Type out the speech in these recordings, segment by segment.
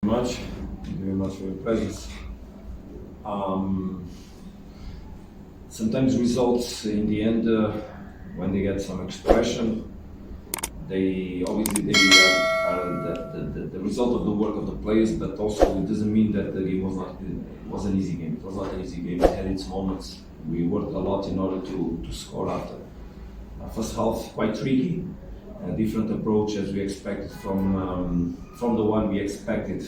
Much. Thank you very much for your presence. Sometimes results in the end, when they get some expression, they obviously are the result of the work of the players, but also it doesn't mean that the game was an easy game. It was not an easy game. It had its moments. We worked a lot in order to score after. First half quite tricky, a different approach as we expected from the one we expected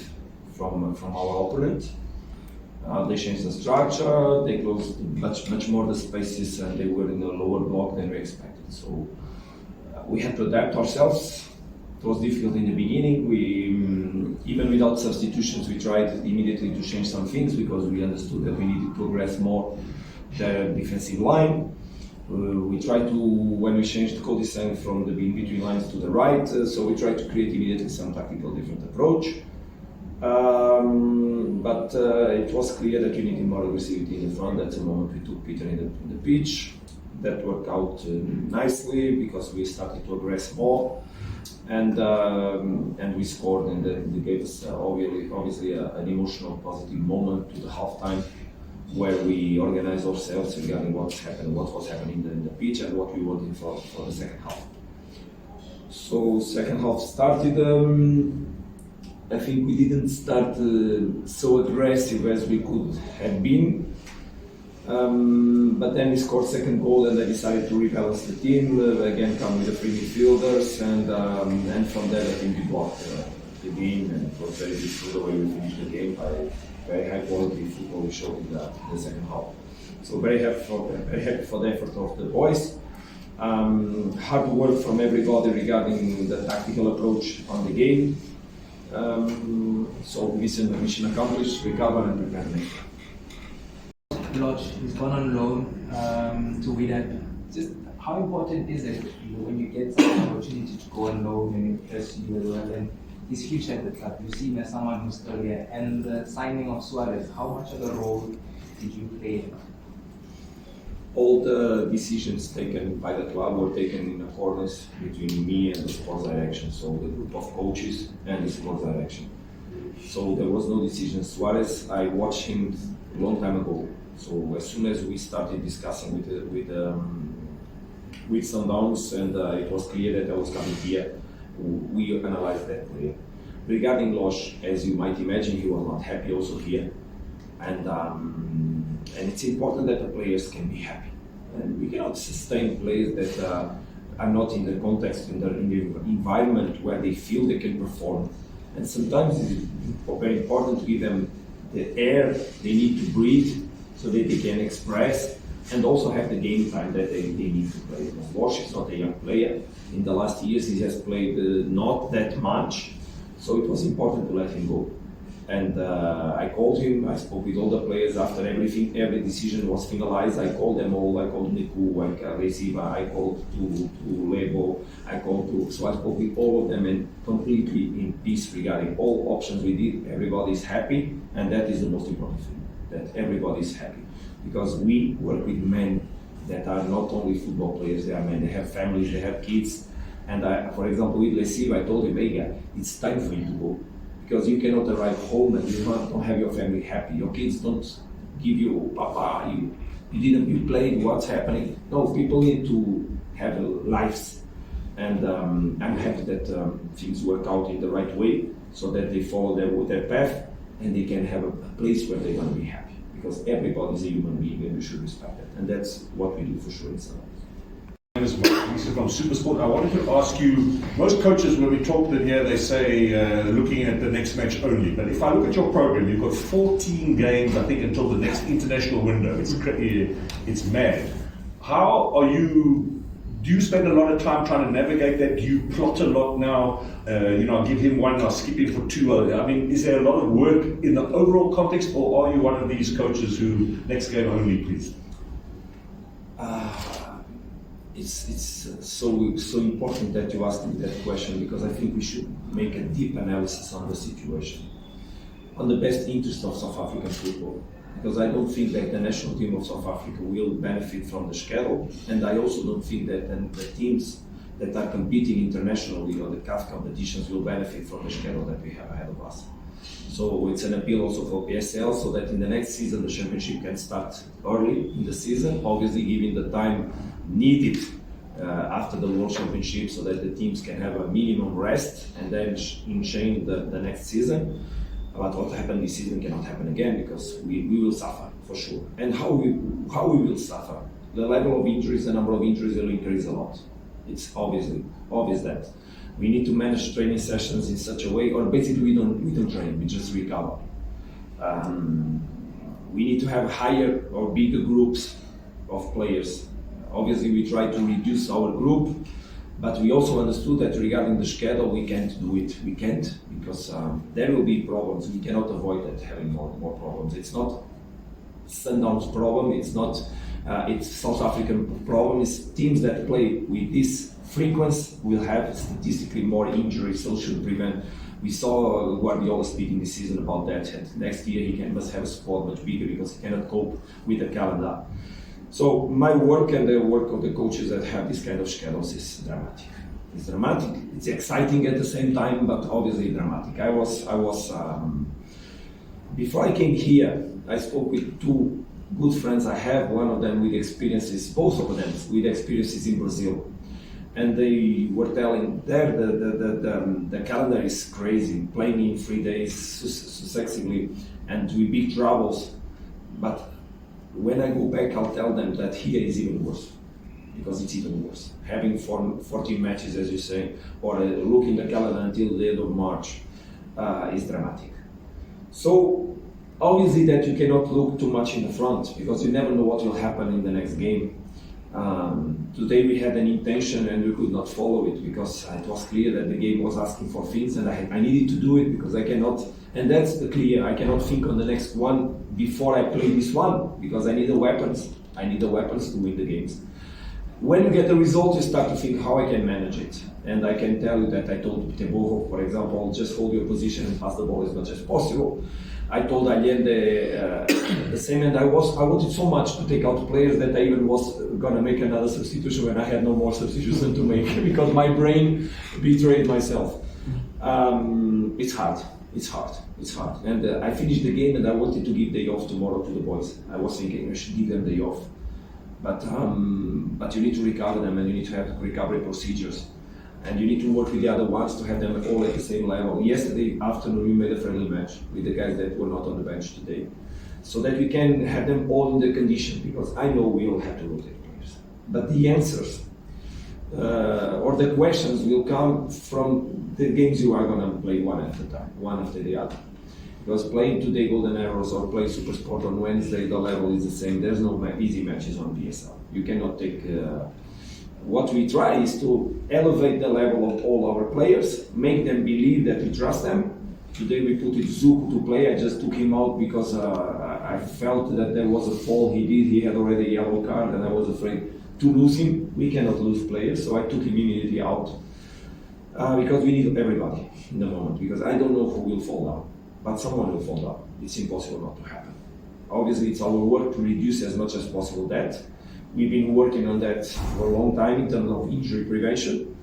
from our opponent. They changed the structure, they closed much more the spaces, and they were in a lower block than we expected. So we had to adapt ourselves. It was difficult in the beginning. We even without substitutions, we tried immediately to change some things because we understood that we needed to progress more the defensive line. We tried to, when we changed the co-design from the between lines to the right, so we tried to create immediately some tactical different approach. But it was clear that we needed more aggressivity in the front. That's the moment we took Peter in the pitch. That worked out nicely because we started to aggress more, and we scored, and it gave us obviously an emotional, positive moment to the halftime, where we organized ourselves regarding what was happening in the pitch, and what we wanted for the second half. So second half started. I think we didn't start so aggressive as we could have been. But then we scored second goal, and I decided to rebalance the team, again come with the three midfielders, and from there I think we blocked the game, and it was very difficult the way we finished the game by very high quality football we showed in the second half. So very happy for the effort of the boys. Hard work from everybody regarding the tactical approach on the game. So mission accomplished, recover and prepare next. Lodge, he's gone on loan to Wydad. Just how important is it when you get some opportunity to go on loan and impress you as well, and his future at the club? You see him as someone who's still here, and the signing of Suarez, how much of a role did you play? All the decisions taken by the club were taken in accordance between me and the sports direction, so the group of coaches and the sports direction. So there was no decision. Suarez, I watched him a long time ago. So as soon as we started discussing with Sundowns, and it was clear that I was coming here, we analyzed that player. Regarding Losh, as you might imagine, he was not happy also here, and it's important that the players can be happy. And we cannot sustain players that are not in the context, in the environment where they feel they can perform. And sometimes it's very important to give them the air they need to breathe, so that they can express and also have the game time that they need to play. Losh is not a young player. In the last years he has played not that much, so it was important to let him go. And I called him, I spoke with all the players after every decision was finalized. I called them all, I called Niku, I called Reciba, I called to Lebo, so I spoke with all of them, and completely in peace regarding all options we did. Everybody is happy, and that is the most important thing, that everybody is happy. Because we work with men that are not only football players, they are men, they have families, they have kids. And for example, with Reciba, I told him, hey, it's time for you to go. Because you cannot arrive home and you don't have your family happy. Your kids don't give you, Papa, you played, what's happening? No, people need to have lives. And I'm happy that things work out in the right way, so that they follow their path, and they can have a place where they're going to be happy. Because everybody is a human being, and we should respect that. And that's what we do for sure in Sundowns. My name is Miguel from Supersport. I wanted to ask you, most coaches when we talk in here, they say looking at the next match only. But if I look at your program, you've got 14 games, I think, until the next international window. It's mad. How are you, do you spend a lot of time trying to navigate that? Do you plot a lot now? I'll give him one, I'll skip him for two. I mean, is there a lot of work in the overall context, or are you one of these coaches who, next game only, please? It's so important that you asked me that question, because I think we should make a deep analysis on the situation, on the best interest of South African football. Because I don't think that the national team of South Africa will benefit from the schedule, and I also don't think that the teams that are competing internationally or the CAF competitions will benefit from the schedule that we have ahead of us. So it's an appeal also for PSL, so that in the next season the championship can start early in the season, obviously giving the time needed after the World Championship, so that the teams can have a minimum rest and then change the next season. But what happened this season cannot happen again, because we will suffer for sure. And how we will suffer? The level of injuries, the number of injuries will increase a lot. It's obvious that we need to manage training sessions in such a way, or basically we don't train, we just recover. We need to have higher or bigger groups of players. Obviously, we try to reduce our group, but we also understood that regarding the schedule, we can't do it. We can't, because there will be problems. We cannot avoid that, having more problems. It's not Sundowns' problem. It's not. It's South African problem. It's teams that play with this frequency will have statistically more injuries, so should prevent. We saw Guardiola speaking this season about that. And next year he must have a squad much bigger, because he cannot cope with the calendar. So my work and the work of the coaches that have this kind of schedules is dramatic. It's dramatic. It's exciting at the same time, but obviously dramatic. I was before I came here, I spoke with two good friends I have. One of them with experiences, both of them with experiences in Brazil, and they were telling there the calendar is crazy, playing in 3 days successively and with big troubles, but when I go back, I'll tell them that here is even worse, because it's even worse. Having 14 matches, as you say, or looking the calendar until the end of March is dramatic. So obviously that you cannot look too much in the front, because you never know what will happen in the next game. Today we had an intention and we could not follow it, because it was clear that the game was asking for things, and I needed to do it, because I cannot, and that's the clear, I cannot think on the next one before I play this one, because I need the weapons. I need the weapons to win the games. When you get the result, you start to think how I can manage it. And I can tell you that I told Teboho, for example, just hold your position and pass the ball as much as possible. I told Allende the same, and I wanted so much to take out players that I even was gonna make another substitution when I had no more substitution to make, because my brain betrayed myself. It's hard. And I finished the game and I wanted to give day off tomorrow to the boys. I was thinking I should give them day off. But you need to recover them, and you need to have recovery procedures. And you need to work with the other ones to have them all at the same level. Yesterday afternoon we made a friendly match with the guys that were not on the bench today, so that we can have them all in the condition, because I know we will have to rotate players. But the answers or the questions will come from the games you are going to play one at a time, one after the other. Because playing today Golden Arrows or play Super Sport on Wednesday, the level is the same. There's no easy matches on PSL. You cannot take... what we try is to elevate the level of all our players, make them believe that we trust them. Today we put Zuko to play. I just took him out because I felt that there was a fall he did. He had already a yellow card and I was afraid to lose him. We cannot lose players, so I took him immediately out. Because we need everybody in the moment, because I don't know who will fall down, but someone will fall down. It's impossible not to happen. Obviously it's our work to reduce as much as possible that. We've been working on that for a long time in terms of injury prevention.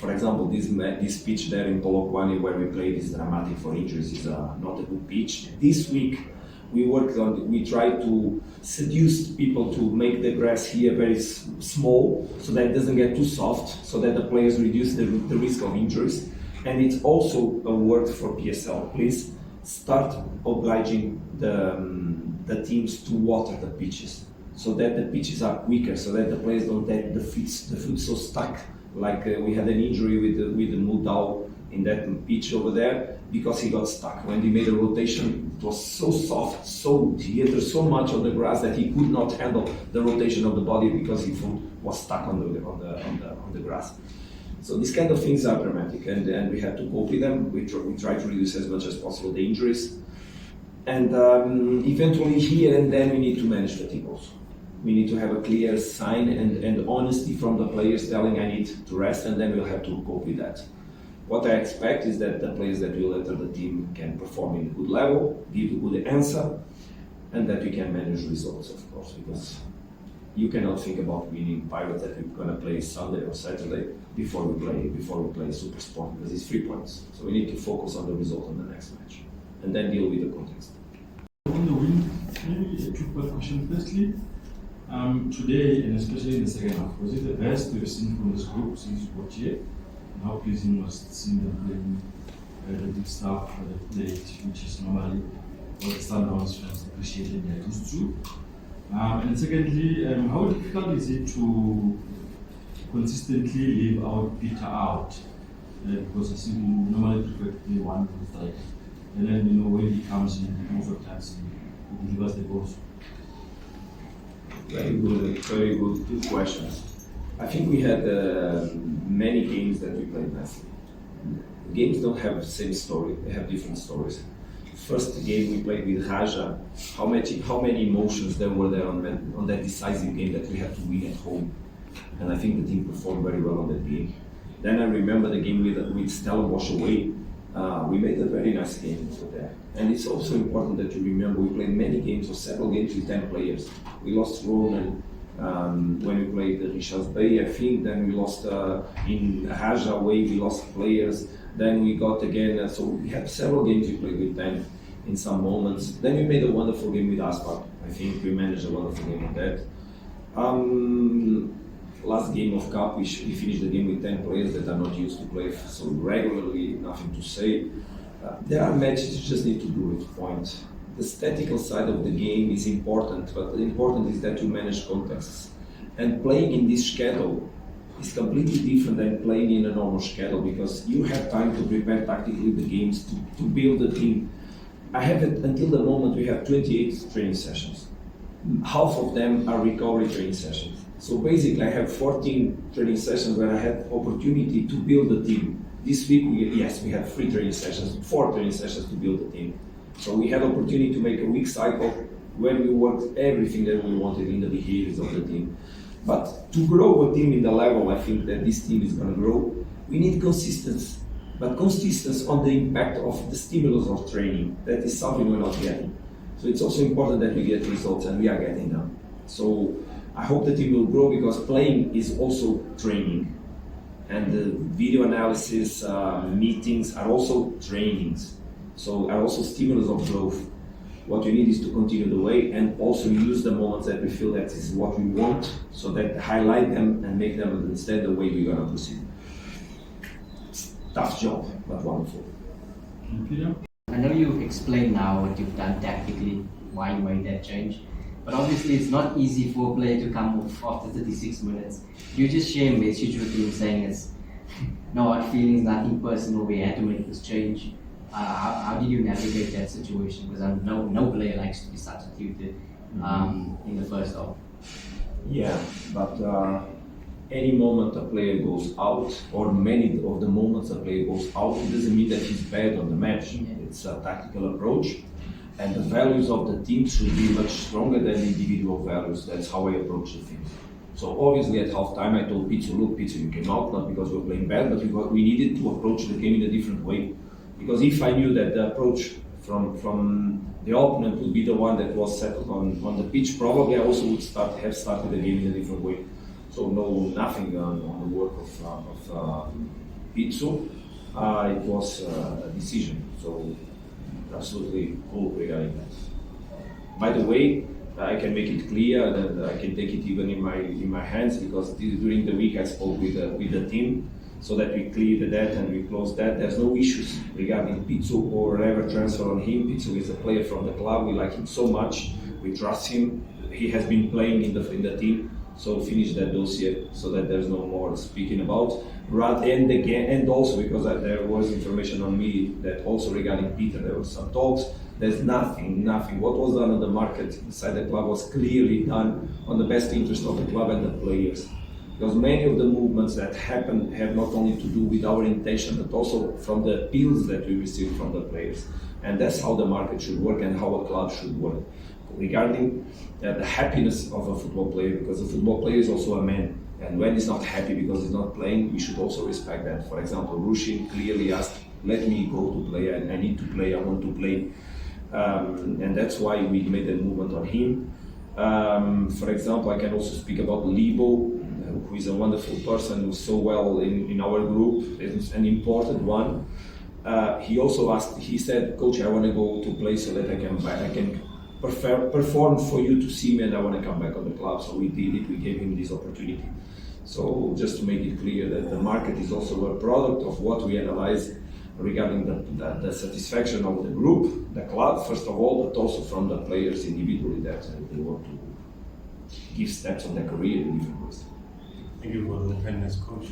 For example, this pitch there in Polokwane where we played is dramatic for injuries, is not a good pitch. This week we tried to seduce people to make the grass here very small, so that it doesn't get too soft, so that the players reduce the risk of injuries. And it's also a word for PSL. Please start obliging the teams to water the pitches, so that the pitches are quicker, so that the players don't get the feet so stuck. Like we had an injury with the Mudau in that pitch over there, because he got stuck. When he made a rotation, it was so soft, he entered so much on the grass that he could not handle the rotation of the body, because his foot was stuck on the grass. So these kind of things are dramatic, and we have to cope with them. We try to reduce as much as possible the injuries. And eventually here and then we need to manage fatigue also. We need to have a clear sign and honesty from the players telling I need to rest, and then we'll have to cope with that. What I expect is that the players that will enter the team can perform in a good level, give a good answer, and that we can manage results, of course, because you cannot think about winning Pirates that we're going to play Sunday or Saturday before we play Super Sport, because it's 3 points. So we need to focus on the result on the next match and then deal with the context. On the win, maybe a two-part question. Firstly, today and especially in the second half, was it the best we've seen from this group since we got here? And how pleasing was seeing them playing the big stuff that they played, which is normally what the Sundowns fans appreciated they are used to. And secondly, how difficult is it to consistently leave out Peter out? Because I think we normally prefer to play one good striker. And then, when he comes in, most of the times he delivers the goals. Very good, two questions. I think we had many games that we played nicely. Games don't have the same story, they have different stories. First game we played with Raja, how many emotions there were there on that decisive game that we had to win at home. And I think the team performed very well on that game. Then I remember the game with Stellenbosch away. We made a very nice game over there. And it's also important that you remember we played many games or several games with 10 players. We lost Ronan when we played the Richards Bay, I think. Then we lost in Raja away, we lost players. Then we got again, so we had several games we played with 10 in some moments. Then we made a wonderful game with Aspar. I think we managed a wonderful game on that. Last game of Cup, we finished the game with 10 players that are not used to play so regularly, nothing to say. There are matches you just need to do it, point. The statistical side of the game is important, but the important is that you manage contexts. And playing in this schedule is completely different than playing in a normal schedule, because you have time to prepare tactically the games, to build the team. I have it until the moment we have 28 training sessions. Half of them are recovery training sessions. So basically I have 14 training sessions where I had opportunity to build the team. This week we had 3 training sessions, 4 training sessions to build the team. So we had opportunity to make a week cycle when we worked everything that we wanted in the behaviors of the team. But to grow a team in the level I think that this team is going to grow, we need consistency. But consistency on the impact of the stimulus of training, that is something we're not getting. So it's also important that we get results, and we are getting them. So I hope the team will grow, because playing is also training. And the video analysis meetings are also trainings. So are also stimulus of growth. What we need is to continue the way and also use the moments that we feel that is what we want, so that highlight them and make them understand the way we're going to proceed. Tough job, but wonderful. I know you've explained now what you've done tactically, why you made that change, but obviously it's not easy for a player to come off after 36 minutes. You just share a message with him saying it's no hard feelings, nothing personal, we had to make this change. How did you navigate that situation? Because no player likes to be substituted in the first half. Yeah, but any moment a player goes out, or many of the moments a player goes out, it doesn't mean that he's bad on the match. It's a tactical approach, and the values of the team should be much stronger than individual values. That's how I approach the thing. So obviously at halftime I told Pizzo, look Pizzo, you came out, not because we're playing bad, but we needed to approach the game in a different way. Because if I knew that the approach from the opponent would be the one that was settled on the pitch, probably I also would have started the game in a different way. So nothing on the work of Pizzo. It was a decision. So absolutely cool regarding that. By the way, I can make it clear that I can take it even in my hands, because during the week I spoke with the team, so that we cleared that and we closed that. There's no issues regarding Pizzo or whatever transfer on him. Pizzo is a player from the club. We like him so much. We trust him. He has been playing in the team. So finish that dossier so that there's no more speaking about. And also because there was information on me that also regarding Peter, there was some talks. There's nothing. What was done on the market inside the club was clearly done on the best interest of the club and the players. Because many of the movements that happen have not only to do with our intention, but also from the appeals that we receive from the players. And that's how the market should work and how a club should work. Regarding the happiness of a football player, because a football player is also a man. And when he's not happy because he's not playing, we should also respect that. For example, Rushin clearly asked, let me go to play, I need to play, I want to play. And that's why we made a movement on him. For example, I can also speak about Libo, who is a wonderful person who's so well in our group. It's an important one. He also asked, he said, Coach, I want to go to play so that I can perform for you to see me, and I want to come back on the club. So we did it, we gave him this opportunity. So just to make it clear that the market is also a product of what we analyze regarding the satisfaction of the group, the club, first of all, but also from the players individually that they want to give steps on their career in different ways. Thank you for the openness, Coach.